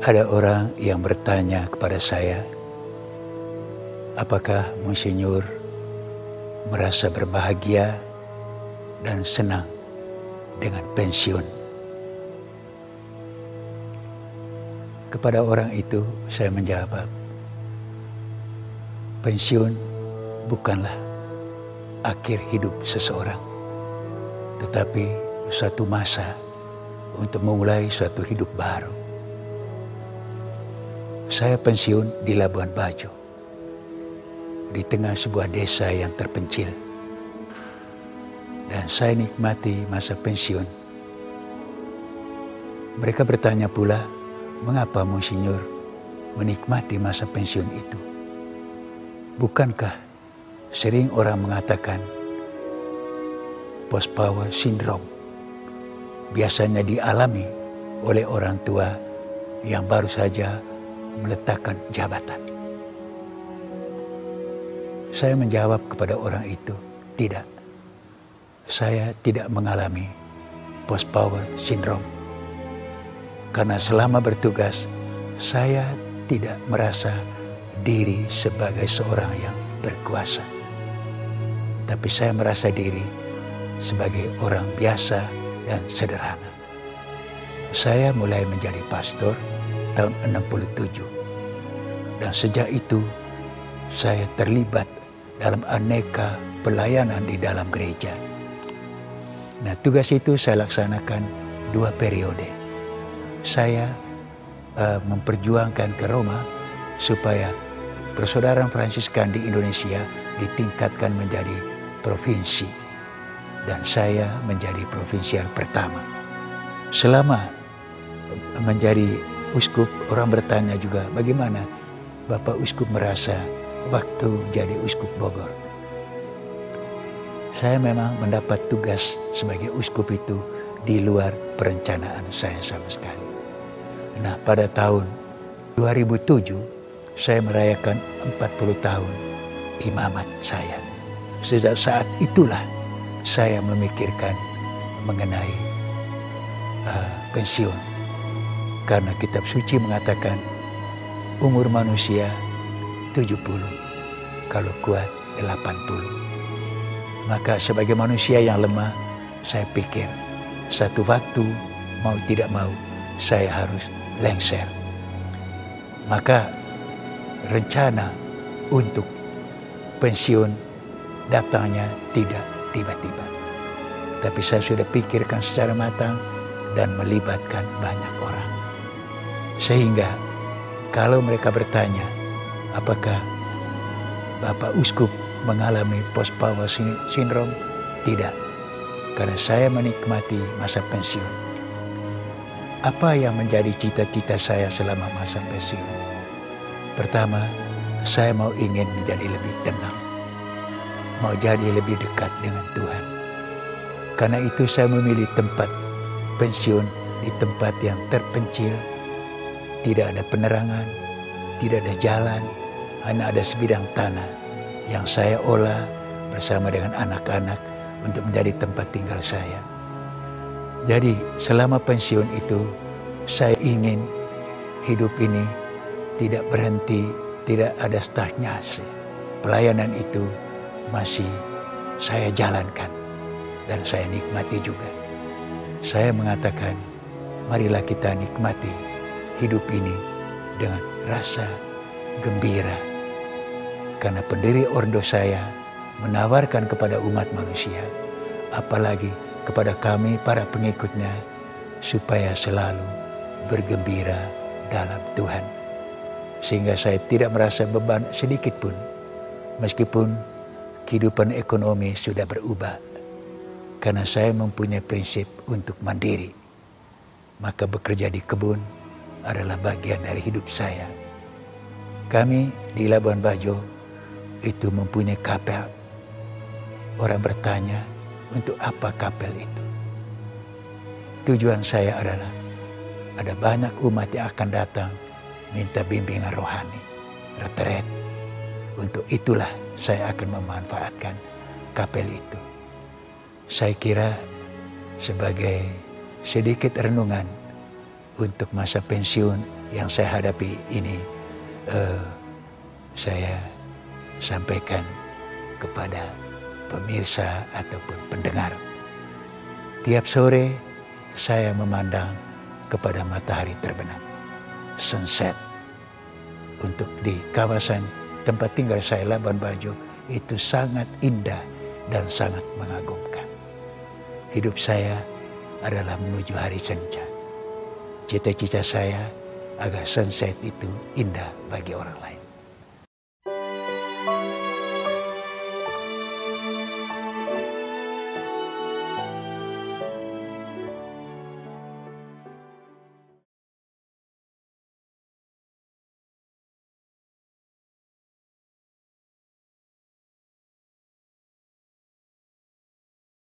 Ada orang yang bertanya kepada saya, apakah Monsinyur merasa berbahagia dan senang dengan pensiun? Kepada orang itu saya menjawab, pensiun bukanlah akhir hidup seseorang, tetapi suatu masa untuk memulai suatu hidup baru. Saya pensiun di Labuan Bajo, di tengah sebuah desa yang terpencil. Dan saya nikmati masa pensiun. Mereka bertanya pula, mengapa Monsinyur menikmati masa pensiun itu? Bukankah sering orang mengatakan post-power syndrome biasanya dialami oleh orang tua yang baru saja meletakkan jabatan? Saya menjawab kepada orang itu, tidak. Saya tidak mengalami post-power syndrome. Karena selama bertugas, saya tidak merasa diri sebagai seorang yang berkuasa. Tapi saya merasa diri sebagai orang biasa dan sederhana. Saya mulai menjadi pastor tahun 67. Dan sejak itu, saya terlibat dalam aneka pelayanan di dalam gereja. Nah, tugas itu saya laksanakan 2 periode. Saya memperjuangkan ke Roma supaya persaudaraan Fransiskan di Indonesia ditingkatkan menjadi provinsi. Dan saya menjadi provinsial pertama. Selama menjadi uskup, orang bertanya juga, bagaimana Bapak Uskup merasa waktu jadi uskup Bogor? Saya memang mendapat tugas sebagai uskup itu di luar perencanaan saya sama sekali. Nah, pada tahun 2007 saya merayakan 40 tahun imamat saya. Sejak saat itulah saya memikirkan mengenai pensiun. Karena kitab suci mengatakan umur manusia 70, kalau kuat 80. Maka sebagai manusia yang lemah, saya pikir satu waktu mau tidak mau saya harus lengser. Maka rencana untuk pensiun datangnya tidak tiba-tiba. Tapi saya sudah pikirkan secara matang dan melibatkan banyak orang. Sehingga kalau mereka bertanya, apakah Bapak Uskup mengalami post-power syndrome? Tidak, karena saya menikmati masa pensiun. Apa yang menjadi cita-cita saya selama masa pensiun? Pertama, saya ingin menjadi lebih tenang, mau jadi lebih dekat dengan Tuhan. Karena itu saya memilih tempat pensiun di tempat yang terpencil, tidak ada penerangan, tidak ada jalan, hanya ada sebidang tanah yang saya olah bersama dengan anak-anak untuk menjadi tempat tinggal saya. Jadi selama pensiun itu saya ingin hidup ini tidak berhenti, tidak ada stagnasi. Pelayanan itu masih saya jalankan dan saya nikmati juga. Saya mengatakan, marilah kita nikmati hidup ini dengan rasa gembira. Karena pendiri ordo saya menawarkan kepada umat manusia, apalagi kepada kami para pengikutnya, supaya selalu bergembira dalam Tuhan. Sehingga saya tidak merasa beban sedikit pun, meskipun kehidupan ekonomi sudah berubah. Karena saya mempunyai prinsip untuk mandiri, maka bekerja di kebun adalah bagian dari hidup saya. Kami di Labuan Bajo itu mempunyai kapel. Orang bertanya, untuk apa kapel itu? Tujuan saya adalah ada banyak umat yang akan datang minta bimbingan rohani, retret. Untuk itulah saya akan memanfaatkan kapel itu. Saya kira sebagai sedikit renungan untuk masa pensiun yang saya hadapi ini saya sampaikan kepada pemirsa ataupun pendengar. Tiap sore saya memandang kepada matahari terbenam, sunset. Untuk di kawasan tempat tinggal saya, Labuan Bajo, itu sangat indah dan sangat mengagumkan. Hidup saya adalah menuju hari senja. Cita-cita saya agar sunset itu indah bagi orang lain.